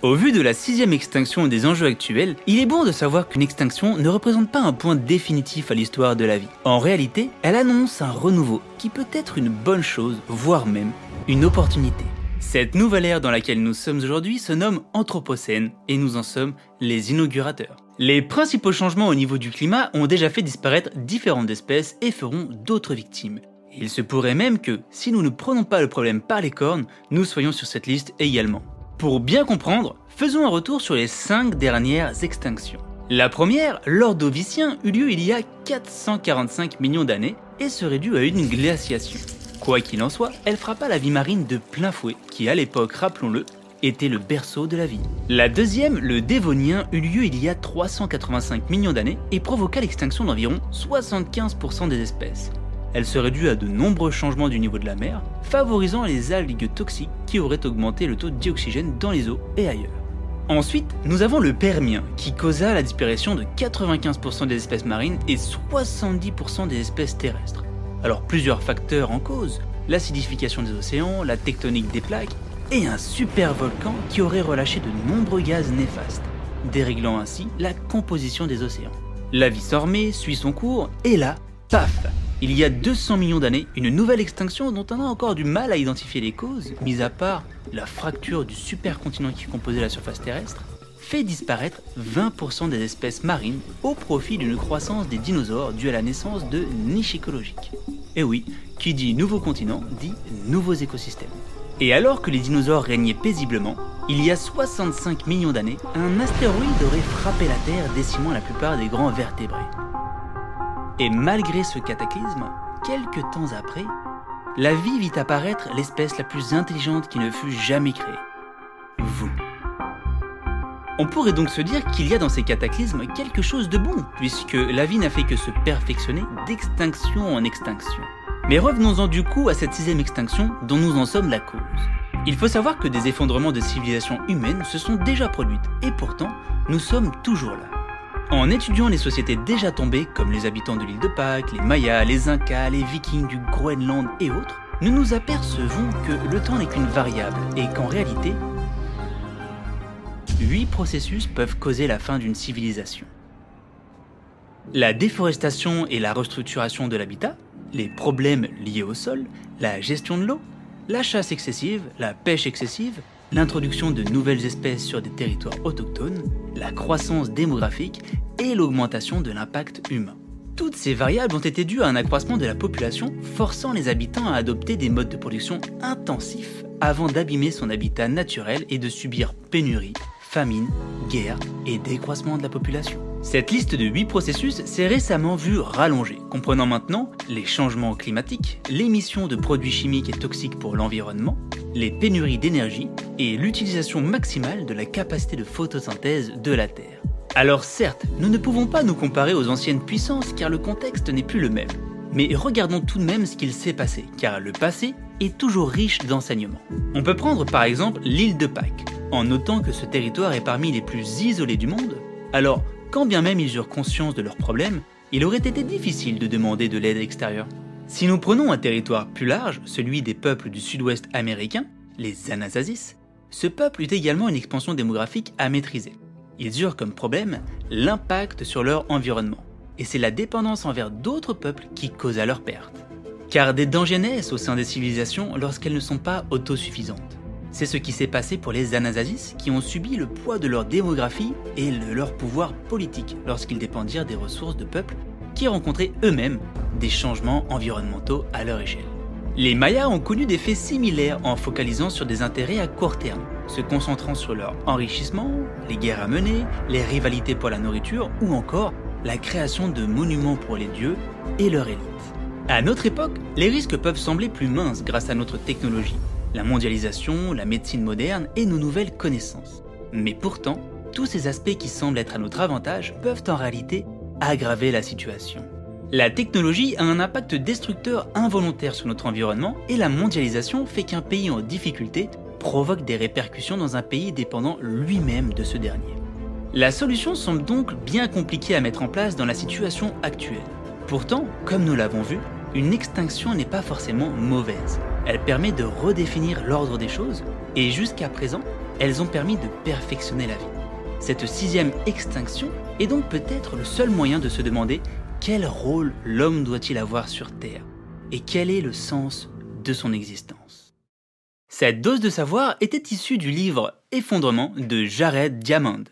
Au vu de la 6e extinction et des enjeux actuels, il est bon de savoir qu'une extinction ne représente pas un point définitif à l'histoire de la vie. En réalité, elle annonce un renouveau qui peut être une bonne chose, voire même une opportunité. Cette nouvelle ère dans laquelle nous sommes aujourd'hui se nomme Anthropocène et nous en sommes les inaugurateurs. Les principaux changements au niveau du climat ont déjà fait disparaître différentes espèces et feront d'autres victimes. Il se pourrait même que, si nous ne prenons pas le problème par les cornes, nous soyons sur cette liste également. Pour bien comprendre, faisons un retour sur les 5 dernières extinctions. La première, l'Ordovicien, eut lieu il y a 445 millions d'années et serait due à une glaciation. Quoi qu'il en soit, elle frappa la vie marine de plein fouet, qui à l'époque, rappelons-le, était le berceau de la vie. La deuxième, le Dévonien, eut lieu il y a 385 millions d'années et provoqua l'extinction d'environ 75% des espèces. Elle serait due à de nombreux changements du niveau de la mer, favorisant les algues toxiques qui auraient augmenté le taux de dioxygène dans les eaux et ailleurs. Ensuite, nous avons le Permien, qui causa la disparition de 95% des espèces marines et 70% des espèces terrestres. Alors plusieurs facteurs en cause, l'acidification des océans, la tectonique des plaques, et un super volcan qui aurait relâché de nombreux gaz néfastes, déréglant ainsi la composition des océans. La vie s'en remet, suit son cours, et là, paf! Il y a 200 millions d'années, une nouvelle extinction dont on a encore du mal à identifier les causes, mis à part la fracture du supercontinent qui composait la surface terrestre, fait disparaître 20% des espèces marines au profit d'une croissance des dinosaures due à la naissance de niches écologiques. Et oui, qui dit nouveau continent dit nouveaux écosystèmes. Et alors que les dinosaures régnaient paisiblement, il y a 65 millions d'années, un astéroïde aurait frappé la Terre, décimant la plupart des grands vertébrés. Et malgré ce cataclysme, quelques temps après, la vie vit apparaître l'espèce la plus intelligente qui ne fut jamais créée. Vous. On pourrait donc se dire qu'il y a dans ces cataclysmes quelque chose de bon, puisque la vie n'a fait que se perfectionner d'extinction en extinction. Mais revenons-en du coup à cette 6e extinction dont nous en sommes la cause. Il faut savoir que des effondrements de civilisations humaines se sont déjà produits, et pourtant, nous sommes toujours là. En étudiant les sociétés déjà tombées, comme les habitants de l'île de Pâques, les Mayas, les Incas, les Vikings du Groenland et autres, nous nous apercevons que le temps n'est qu'une variable et qu'en réalité, 8 processus peuvent causer la fin d'une civilisation. La déforestation et la restructuration de l'habitat, les problèmes liés au sol, la gestion de l'eau, la chasse excessive, la pêche excessive, l'introduction de nouvelles espèces sur des territoires autochtones, la croissance démographique et l'augmentation de l'impact humain. Toutes ces variables ont été dues à un accroissement de la population, forçant les habitants à adopter des modes de production intensifs avant d'abîmer son habitat naturel et de subir pénuries, famines, guerres et décroissement de la population. Cette liste de 8 processus s'est récemment vue rallongée, comprenant maintenant les changements climatiques, l'émission de produits chimiques et toxiques pour l'environnement, les pénuries d'énergie et l'utilisation maximale de la capacité de photosynthèse de la Terre. Alors certes, nous ne pouvons pas nous comparer aux anciennes puissances car le contexte n'est plus le même. Mais regardons tout de même ce qu'il s'est passé, car le passé est toujours riche d'enseignements. On peut prendre par exemple l'île de Pâques, en notant que ce territoire est parmi les plus isolés du monde. Alors, quand bien même ils eurent conscience de leurs problèmes, il aurait été difficile de demander de l'aide extérieure. Si nous prenons un territoire plus large, celui des peuples du sud-ouest américain, les Anasasis, ce peuple eut également une expansion démographique à maîtriser. Ils eurent comme problème l'impact sur leur environnement, et c'est la dépendance envers d'autres peuples qui causa leur perte. Car des dangers naissent au sein des civilisations lorsqu'elles ne sont pas autosuffisantes. C'est ce qui s'est passé pour les Anasasis qui ont subi le poids de leur démographie et de leur pouvoir politique lorsqu'ils dépendirent des ressources de peuples qui rencontraient eux-mêmes des changements environnementaux à leur échelle. Les Mayas ont connu des faits similaires en focalisant sur des intérêts à court terme, se concentrant sur leur enrichissement, les guerres à mener, les rivalités pour la nourriture ou encore la création de monuments pour les dieux et leur élite. À notre époque, les risques peuvent sembler plus minces grâce à notre technologie, la mondialisation, la médecine moderne et nos nouvelles connaissances. Mais pourtant, tous ces aspects qui semblent être à notre avantage peuvent en réalité aggraver la situation. La technologie a un impact destructeur involontaire sur notre environnement et la mondialisation fait qu'un pays en difficulté provoque des répercussions dans un pays dépendant lui-même de ce dernier. La solution semble donc bien compliquée à mettre en place dans la situation actuelle. Pourtant, comme nous l'avons vu, une extinction n'est pas forcément mauvaise. Elle permet de redéfinir l'ordre des choses, et jusqu'à présent, elles ont permis de perfectionner la vie. Cette sixième extinction est donc peut-être le seul moyen de se demander quel rôle l'homme doit-il avoir sur Terre, et quel est le sens de son existence. Cette dose de savoir était issue du livre Effondrement de Jared Diamond.